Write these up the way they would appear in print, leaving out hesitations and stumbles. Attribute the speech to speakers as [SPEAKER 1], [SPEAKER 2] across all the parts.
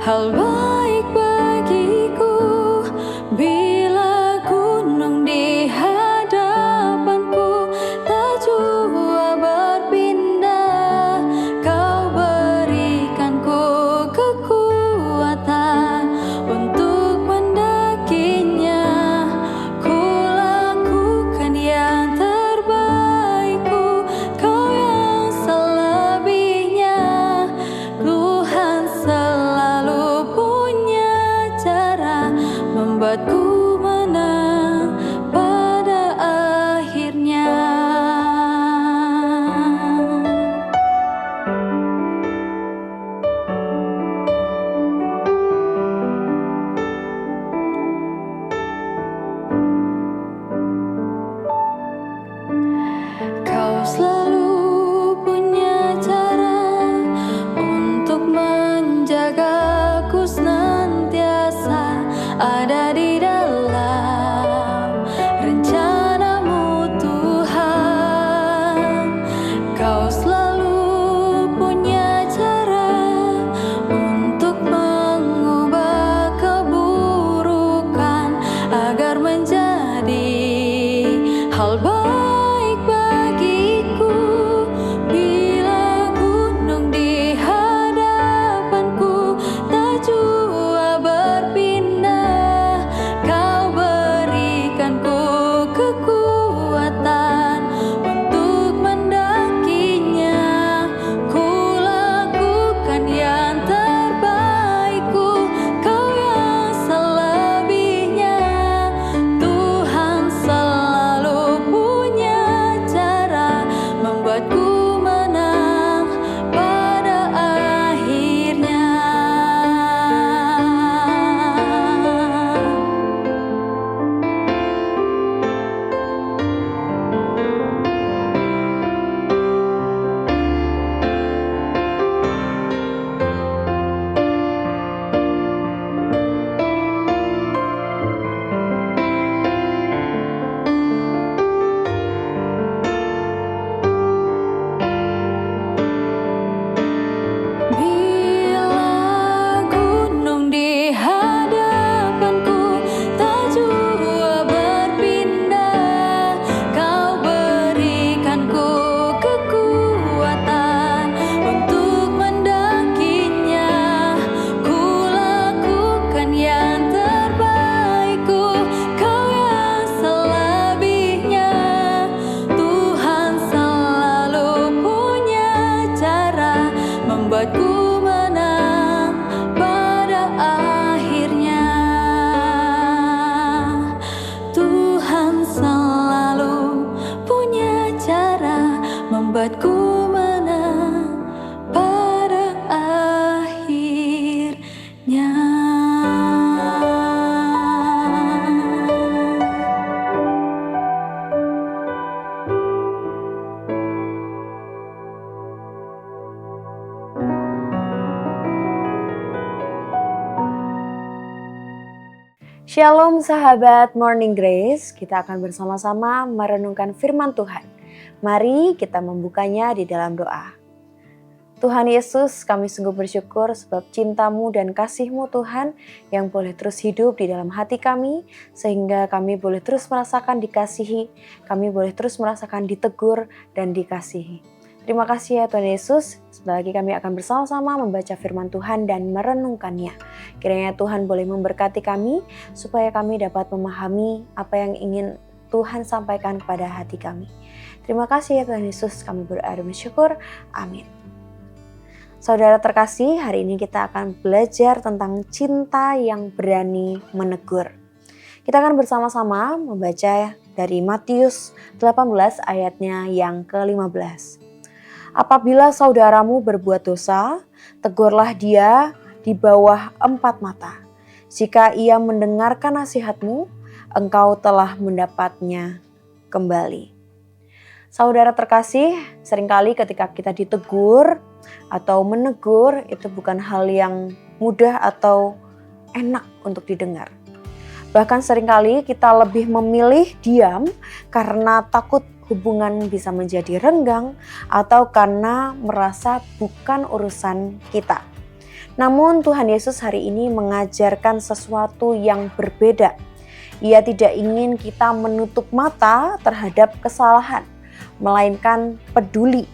[SPEAKER 1] hal baik bagiku bila gunung di hadapanku tak jua berpindah. Kau berikanku kekuatan untuk mendakinya. Ku lakukan yang terbaikku, Kau yang selebihnya. Tuhan selalu punya cara membuatku menang pada akhirnya. Kau selalu punya cara untuk menjagaku, senantiasa ada di dalam rencanamu Tuhan. Kau selalu punya cara untuk mengubah keburukan agar menjadi hal baik bagiku. Bila gunung di hadapanku tak jua berpindah, Kau berikanku kekuatan untuk mendakinya. Ku lakukan yang terbaikku, Kau yang selebihnya. Tuhan selalu punya cara membuatku menang pada akhirnya. Bila gunung di hadapanku tak jua berpindah, Kau berikanku kekuatan untuk mendakinya. Ku lakukan yang terbaikku, Kau yang selebihnya. Tuhan selalu punya cara membuatku menang pada akhirnya. Tuhan selalu punya cara membuatku menang pada akhirnya.
[SPEAKER 2] Shalom sahabat Morning Grace, kita akan bersama-sama merenungkan firman Tuhan. Mari kita membukanya di dalam doa. Tuhan Yesus, kami sungguh bersyukur sebab cinta-Mu dan kasih-Mu Tuhan yang boleh terus hidup di dalam hati kami, sehingga kami boleh terus merasakan dikasihi, kami boleh terus merasakan ditegur dan dikasihi. Terima kasih ya Tuhan Yesus, sebentar lagi kami akan bersama-sama membaca firman Tuhan dan merenungkannya. Kiranya Tuhan boleh memberkati kami, supaya kami dapat memahami apa yang ingin Tuhan sampaikan kepada hati kami. Terima kasih ya Tuhan Yesus, kami berdoa dan bersyukur. Amin. Saudara terkasih, hari ini kita akan belajar tentang cinta yang berani menegur. Kita akan bersama-sama membaca dari Matius 18 ayatnya yang ke-15. Apabila saudaramu berbuat dosa, tegurlah dia di bawah 4 mata. Jika ia mendengarkan nasihatmu, engkau telah mendapatnya kembali. Saudara terkasih, seringkali ketika kita ditegur atau menegur, itu bukan hal yang mudah atau enak untuk didengar. Bahkan seringkali kita lebih memilih diam karena takut hubungan bisa menjadi renggang atau karena merasa bukan urusan kita. Namun Tuhan Yesus hari ini mengajarkan sesuatu yang berbeda. Ia tidak ingin kita menutup mata terhadap kesalahan, melainkan peduli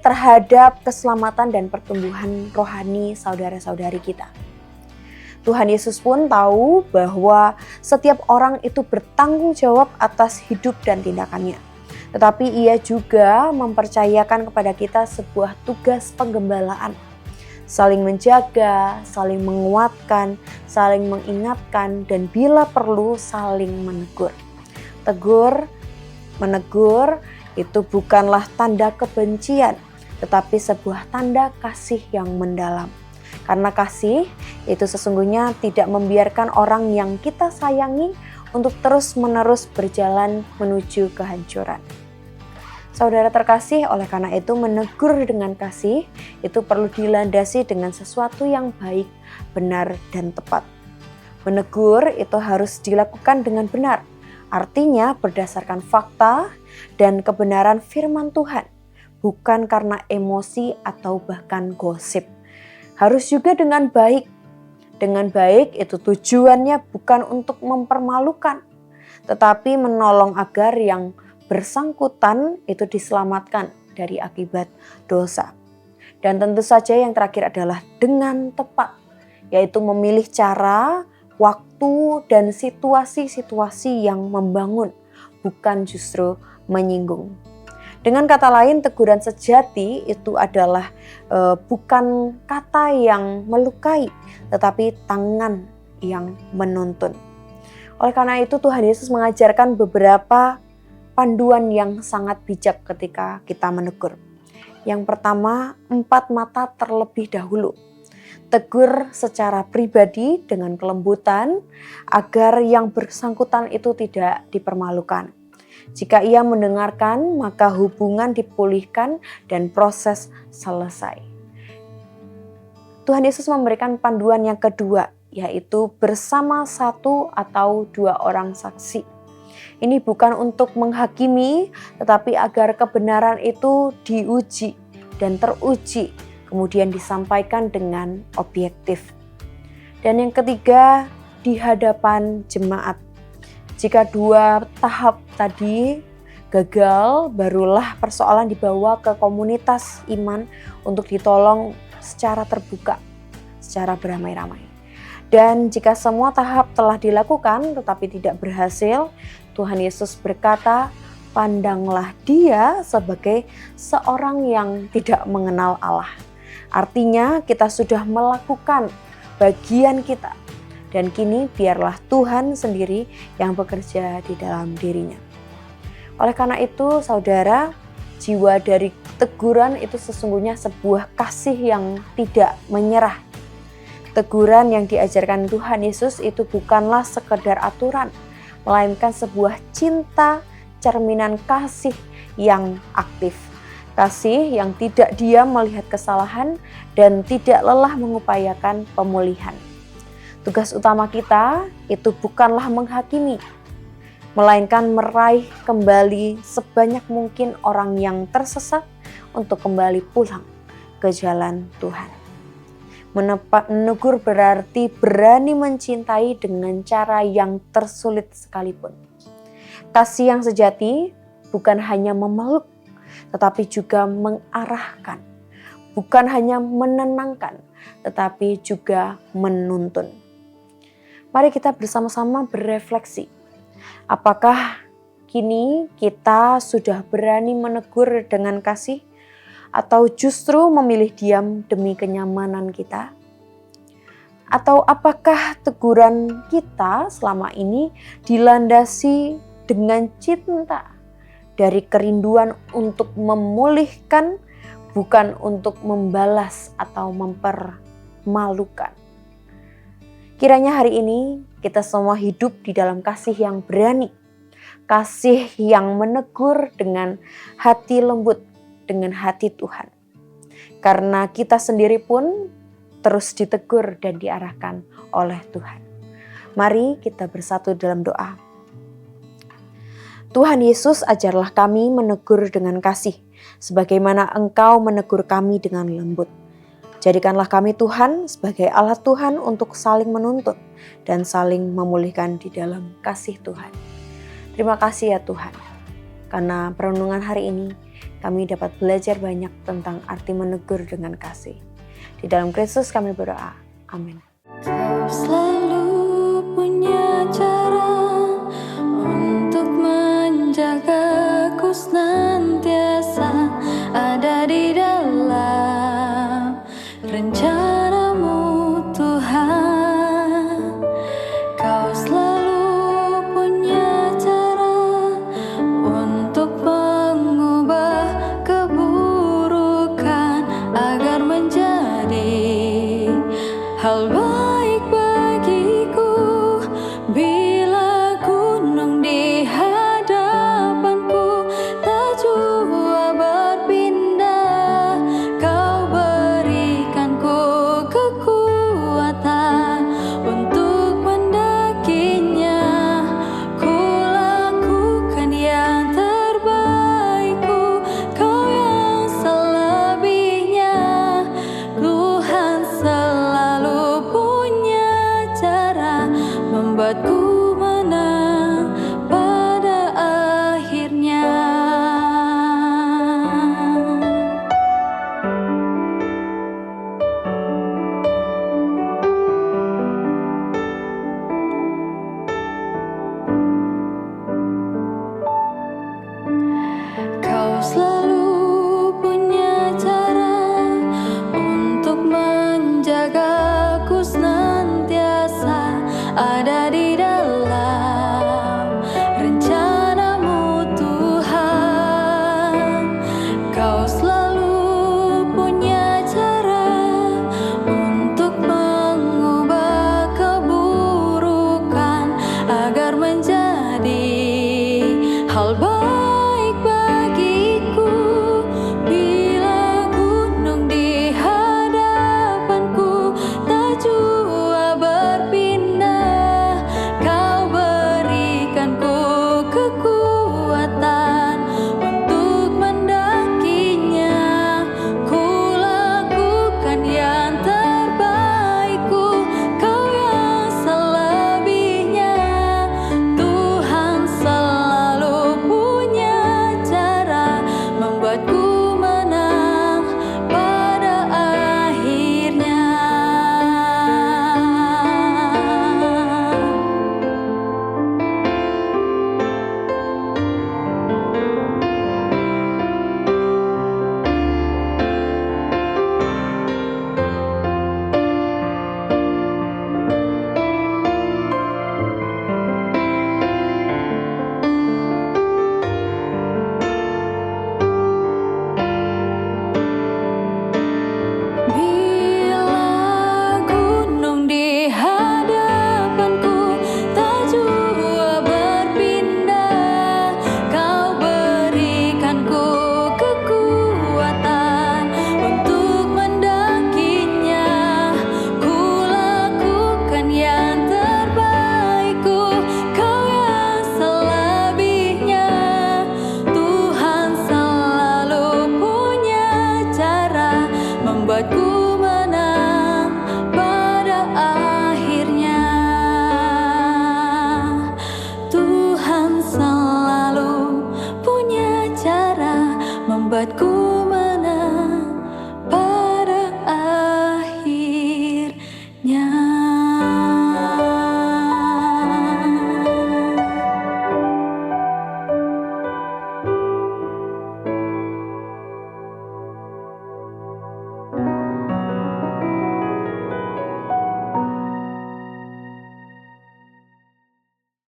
[SPEAKER 2] terhadap keselamatan dan pertumbuhan rohani saudara-saudari kita. Tuhan Yesus pun tahu bahwa setiap orang itu bertanggung jawab atas hidup dan tindakannya. Tetapi ia juga mempercayakan kepada kita sebuah tugas penggembalaan. Saling menjaga, saling menguatkan, saling mengingatkan, dan bila perlu saling menegur. Menegur itu bukanlah tanda kebencian, tetapi sebuah tanda kasih yang mendalam. Karena kasih itu sesungguhnya tidak membiarkan orang yang kita sayangi untuk terus-menerus berjalan menuju kehancuran. Saudara terkasih, oleh karena itu menegur dengan kasih itu perlu dilandasi dengan sesuatu yang baik, benar, dan tepat. Menegur itu harus dilakukan dengan benar, artinya berdasarkan fakta dan kebenaran firman Tuhan, bukan karena emosi atau bahkan gosip. Harus juga dengan baik. Dengan baik itu tujuannya bukan untuk mempermalukan, tetapi menolong agar yang bersangkutan itu diselamatkan dari akibat dosa. Dan tentu saja yang terakhir adalah dengan tepat, yaitu memilih cara, waktu, dan situasi-situasi yang membangun, bukan justru menyinggung. Dengan kata lain, teguran sejati itu adalah bukan kata yang melukai, tetapi tangan yang menuntun. Oleh karena itu Tuhan Yesus mengajarkan beberapa panduan yang sangat bijak ketika kita menegur. Yang pertama, 4 mata terlebih dahulu. Tegur secara pribadi dengan kelembutan agar yang bersangkutan itu tidak dipermalukan. Jika ia mendengarkan, maka hubungan dipulihkan dan proses selesai. Tuhan Yesus memberikan panduan yang kedua, yaitu bersama 1 atau 2 orang saksi. Ini bukan untuk menghakimi, tetapi agar kebenaran itu diuji dan teruji, kemudian disampaikan dengan objektif. Dan yang ketiga, di hadapan jemaat. Jika 2 tahap tadi gagal, barulah persoalan dibawa ke komunitas iman untuk ditolong secara terbuka, secara beramai-ramai. Dan jika semua tahap telah dilakukan tetapi tidak berhasil, Tuhan Yesus berkata, pandanglah dia sebagai seorang yang tidak mengenal Allah. Artinya kita sudah melakukan bagian kita. Dan kini biarlah Tuhan sendiri yang bekerja di dalam dirinya. Oleh karena itu saudara, jiwa dari teguran itu sesungguhnya sebuah kasih yang tidak menyerah. Teguran yang diajarkan Tuhan Yesus itu bukanlah sekedar aturan, melainkan sebuah cinta, cerminan kasih yang aktif. Kasih yang tidak diam melihat kesalahan dan tidak lelah mengupayakan pemulihan. Tugas utama kita itu bukanlah menghakimi, melainkan meraih kembali sebanyak mungkin orang yang tersesat untuk kembali pulang ke jalan Tuhan. Menegur berarti berani mencintai dengan cara yang tersulit sekalipun. Kasih yang sejati bukan hanya memeluk, tetapi juga mengarahkan. Bukan hanya menenangkan, tetapi juga menuntun. Mari kita bersama-sama berefleksi. Apakah kini kita sudah berani menegur dengan kasih? Atau justru memilih diam demi kenyamanan kita? Atau apakah teguran kita selama ini dilandasi dengan cinta dari kerinduan untuk memulihkan, bukan untuk membalas atau mempermalukan? Kiranya hari ini kita semua hidup di dalam kasih yang berani, kasih yang menegur dengan hati lembut, dengan hati Tuhan. Karena kita sendiri pun terus ditegur dan diarahkan oleh Tuhan. Mari kita bersatu dalam doa. Tuhan Yesus, ajarlah kami menegur dengan kasih, sebagaimana Engkau menegur kami dengan lembut. Jadikanlah kami Tuhan sebagai alat Tuhan untuk saling menuntun dan saling memulihkan di dalam kasih Tuhan. Terima kasih ya Tuhan, karena perenungan hari ini kami dapat belajar banyak tentang arti menegur dengan kasih. Di dalam Kristus kami berdoa. Amin.
[SPEAKER 1] Kau selalu punya